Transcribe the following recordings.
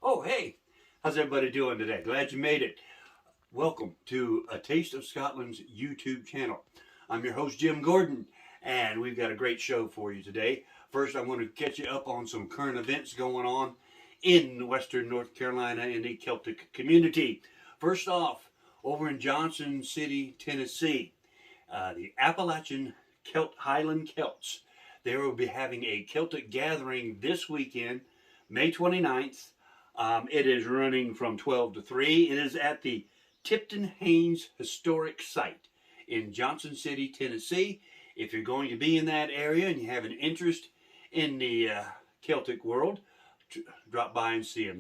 Oh, hey, how's everybody doing today? Glad you made it. Welcome to A Taste of Scotland's YouTube channel. I'm your host, Jim Gordon, and we've got a great show for you today. First, I want to catch you up on some current events going on in Western North Carolina in the Celtic community. First off, over in Johnson City, Tennessee, the Appalachian Highland Celts. They will be having a Celtic gathering this weekend, May 29th. It is running from 12 to 3. It is at the Tipton Haynes Historic Site in Johnson City, Tennessee. If you're going to be in that area and you have an interest in the Celtic world, drop by and see them.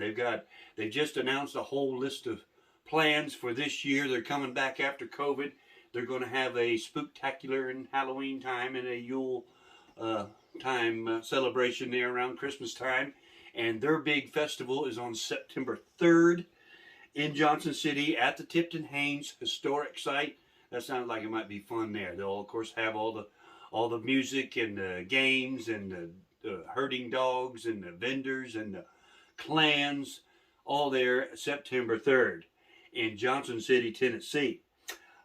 They just announced a whole list of plans for this year. They're coming back after COVID. They're going to have a spooktacular in Halloween time and a Yule time celebration there around Christmas time. And their big festival is on September 3rd in Johnson City at the Tipton Haynes Historic Site. That sounds like it might be fun there. They'll of course have all the music and the games and the herding dogs and the vendors and the clans, all there September 3rd in Johnson City, Tennessee.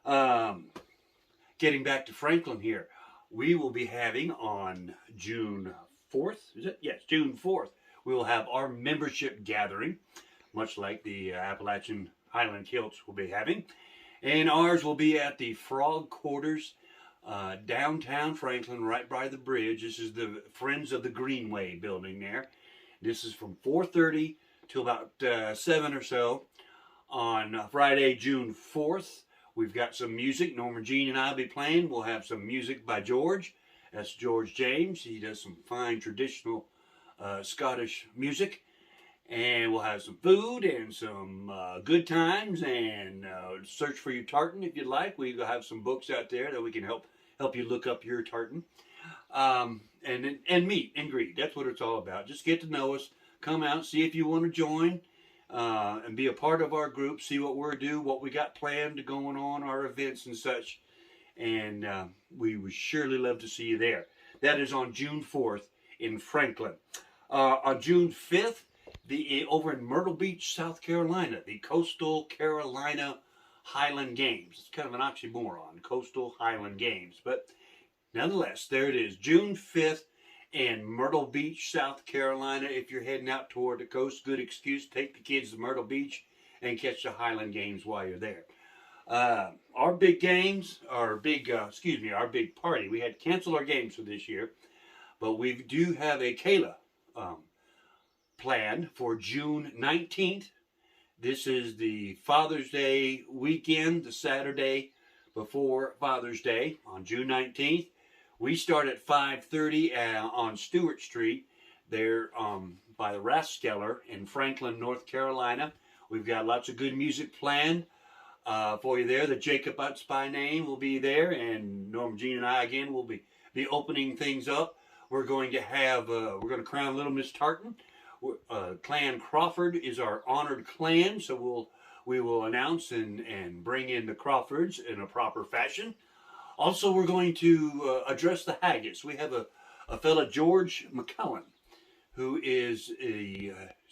Getting back to Franklin here, we will be having on June 4th, is it? Yes, June 4th. We will have our membership gathering, much like the Appalachian Highland Celts will be having. And ours will be at the Frog Quarters, downtown Franklin, right by the bridge. This is the Friends of the Greenway building there. This is from 4:30 till about 7 or so on Friday, June 4th. We've got some music. Norma Jean and I will be playing. We'll have some music by George. That's George James. He does some fine traditional Scottish music, and we'll have some food and some good times, and search for your tartan if you'd like. We have some books out there that we can help you look up your tartan, and meet and greet. That's what it's all about. Just get to know us, come out, see if you want to join, and be a part of our group, see what we're doing, what we got planned going on, our events and such, and we would surely love to see you there. That is on June 4th in Franklin. On June 5th, over in Myrtle Beach, South Carolina, the Coastal Carolina Highland Games. It's kind of an oxymoron, Coastal Highland Games. But nonetheless, there it is, June 5th in Myrtle Beach, South Carolina. If you're heading out toward the coast, good excuse. Take the kids to Myrtle Beach and catch the Highland Games while you're there. Our big games, our big party. We had to cancel our games for this year, but we do have a Kayla planned for June 19th. This is the Father's Day weekend, the Saturday before Father's Day on June 19th. We start at 5:30 on Stewart Street there by the Raskeller in Franklin, North Carolina. We've got lots of good music planned for you there. The Jacobites by name will be there, and Norm Jean and I again will be opening things up. We're going to have, we're going to crown Little Miss Tartan. Clan Crawford is our honored clan, so we will announce and bring in the Crawfords in a proper fashion. Also, we're going to address the haggis. We have a fella, George McCullen, who is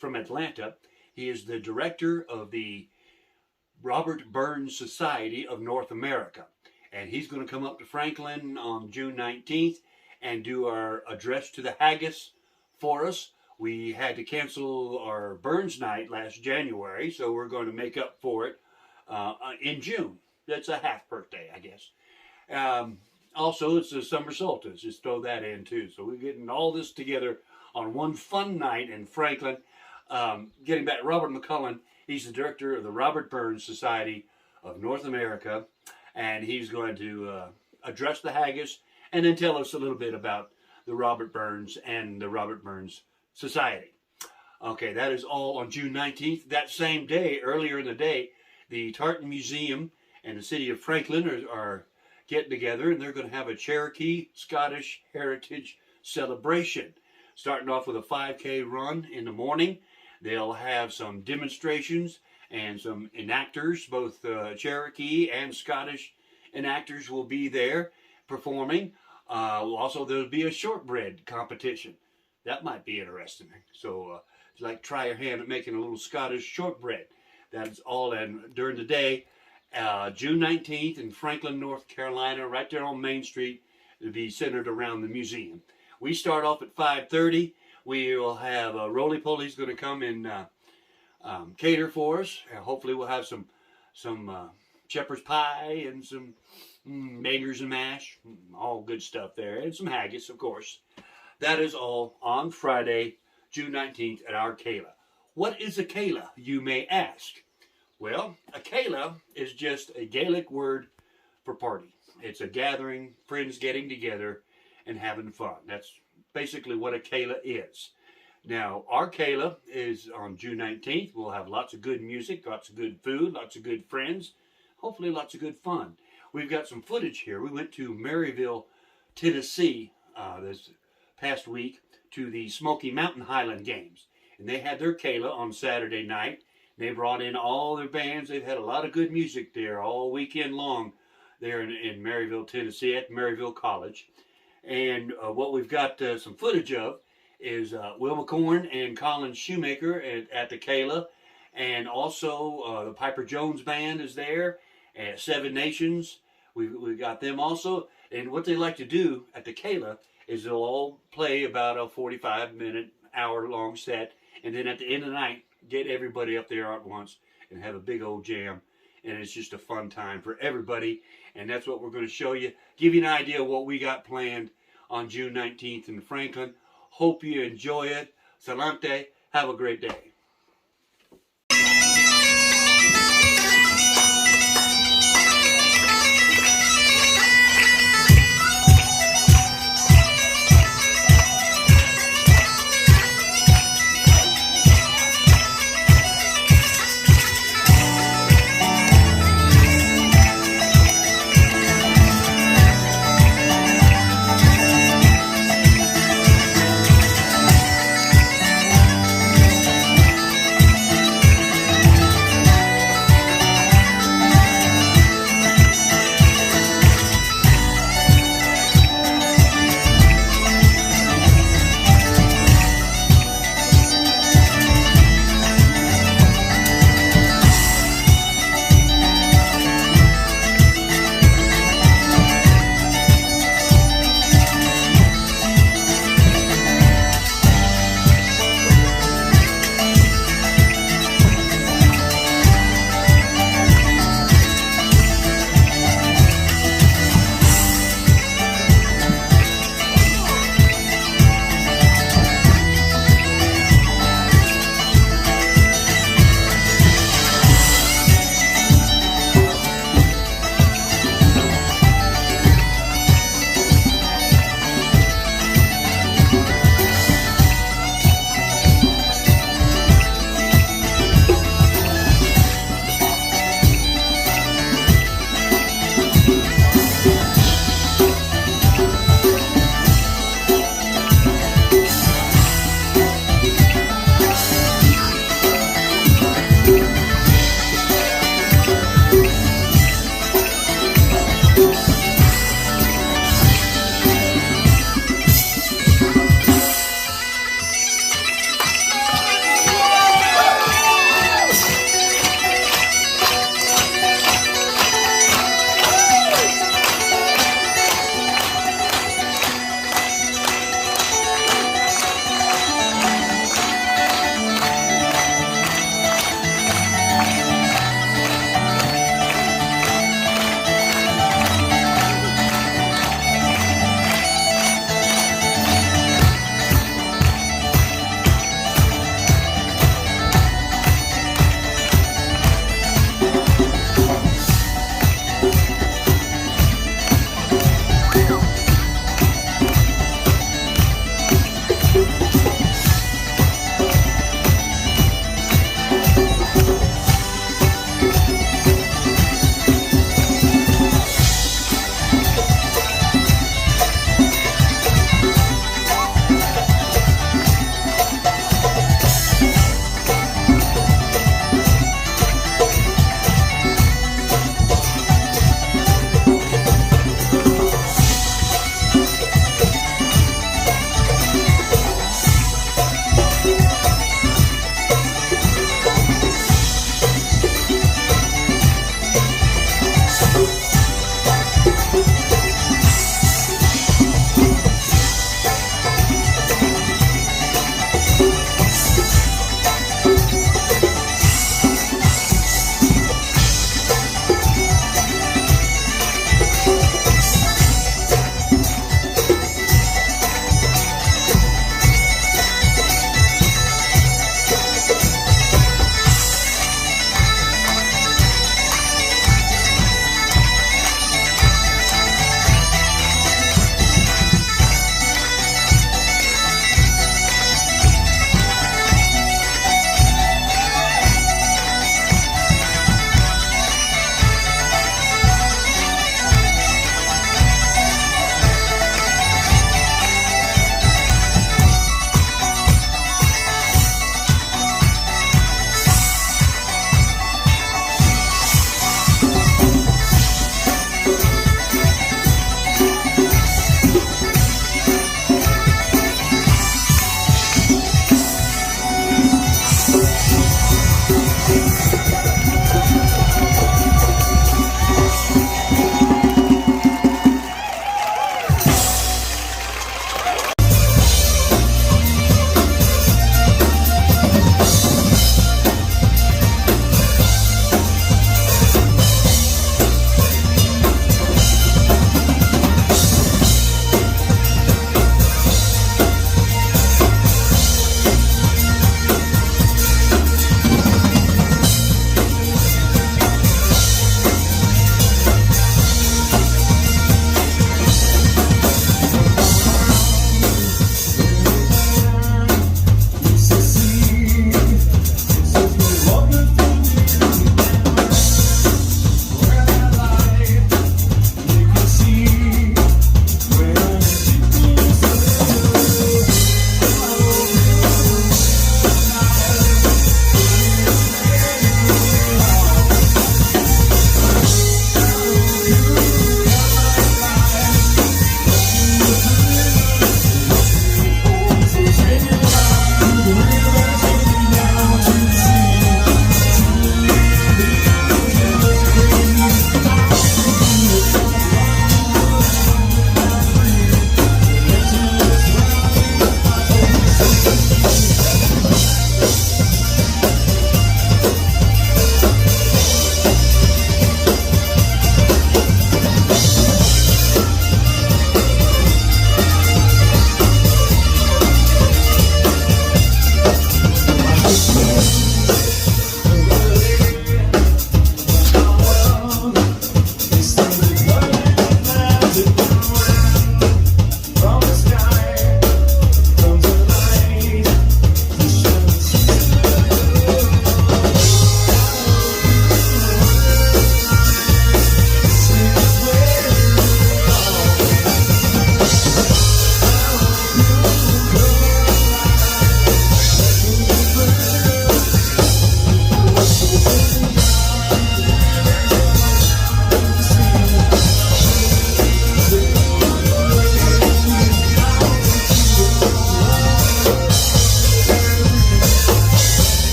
from Atlanta. He is the director of the Robert Burns Society of North America, and he's going to come up to Franklin on June 19th and do our address to the haggis for us. We had to cancel our Burns night last January, so we're going to make up for it in June. That's a half birthday, I guess. Also, it's the summer solstice. Just throw that in too. So we're getting all this together on one fun night in Franklin. Getting back, Robert McCullen, he's the director of the Robert Burns Society of North America, and he's going to address the haggis and then tell us a little bit about the Robert Burns and the Robert Burns Society. Okay, that is all on June 19th. That same day, earlier in the day, the Tartan Museum and the city of Franklin are getting together, and they're going to have a Cherokee Scottish Heritage celebration. Starting off with a 5K run in the morning. They'll have some demonstrations and some enactors, both Cherokee and Scottish enactors will be there performing. Also, there'll be a shortbread competition. That might be interesting. So if you like, try your hand at making a little Scottish shortbread. That's all during the day. June 19th in Franklin, North Carolina, right there on Main Street. It'll be centered around the museum. We start off at 5:30. We will have Roly-Poly's going to come and cater for us. Hopefully we'll have some shepherd's pie and some bangers and mash. All good stuff there. And some haggis, of course. That is all on Friday, June 19th at our Ceilidh. What is a Ceilidh, you may ask? Well, a Ceilidh is just a Gaelic word for party. It's a gathering, friends getting together and having fun. That's basically what a Ceilidh is. Now, our Ceilidh is on June 19th. We'll have lots of good music, lots of good food, lots of good friends, hopefully lots of good fun. We've got some footage here. We went to Maryville, Tennessee this past week to the Smoky Mountain Highland Games. And they had their Ceilidh on Saturday night. They brought in all their bands. They've had a lot of good music there all weekend long there in Maryville, Tennessee at Maryville College. And what we've got some footage of is Will MacMorran and Colin Shoemaker at the Ceilidh. And also the Piper Jones Band is there. And Seven Nations, we got them also. And what they like to do at the Ceilidh is they'll all play about a 45-minute, hour-long set. And then at the end of the night, get everybody up there at once and have a big old jam. And it's just a fun time for everybody. And that's what we're going to show you. Give you an idea of what we got planned on June 19th in Franklin. Hope you enjoy it. Salante. Have a great day.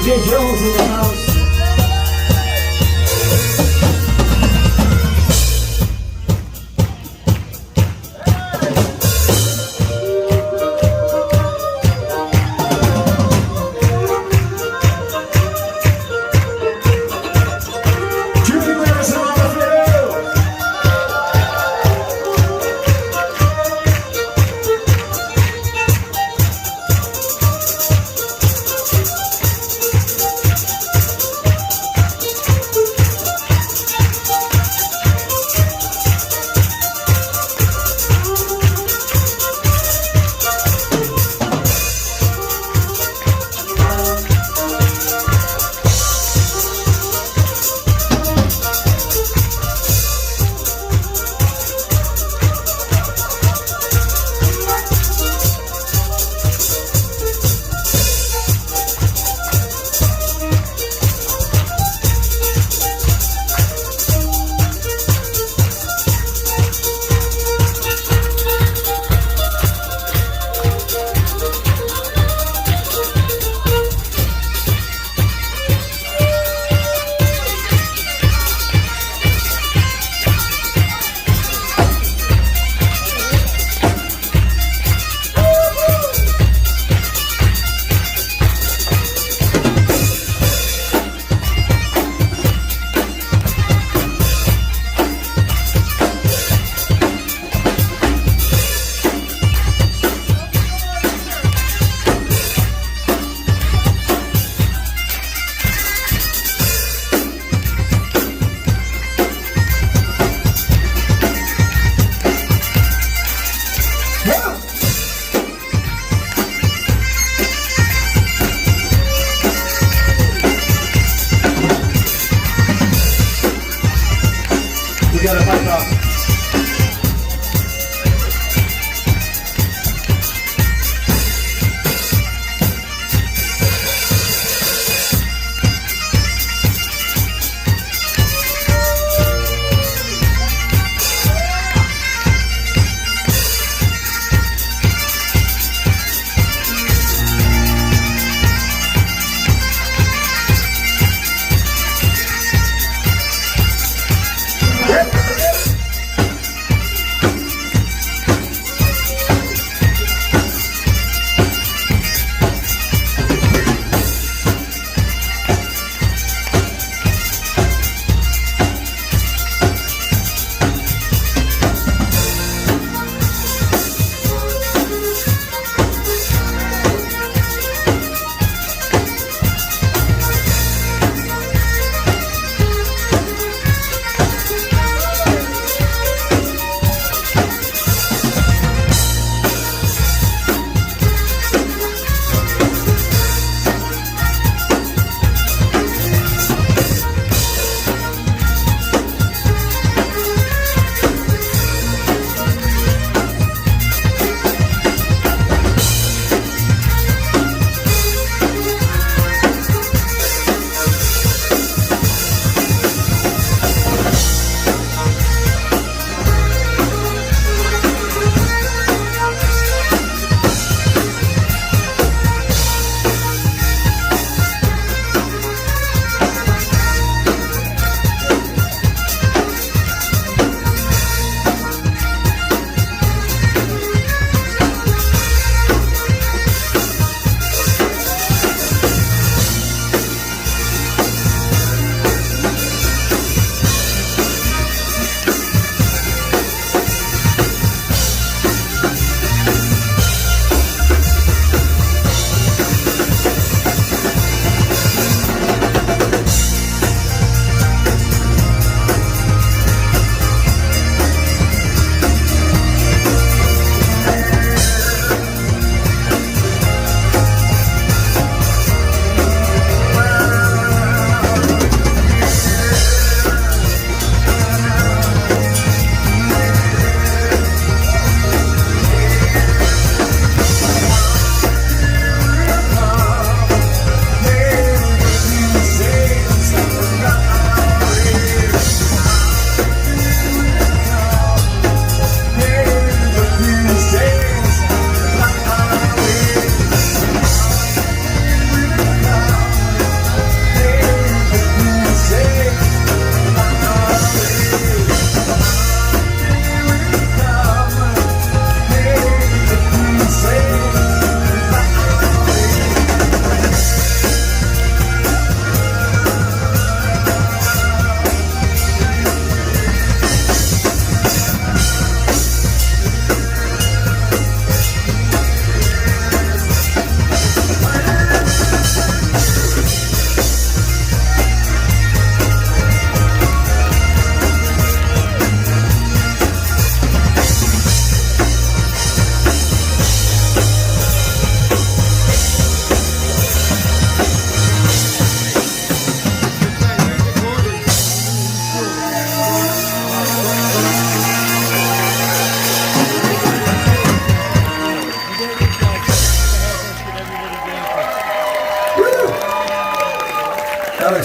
DJ Jones in the house.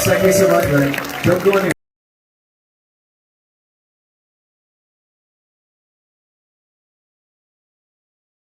Thank you so much, man. Don't go anywhere.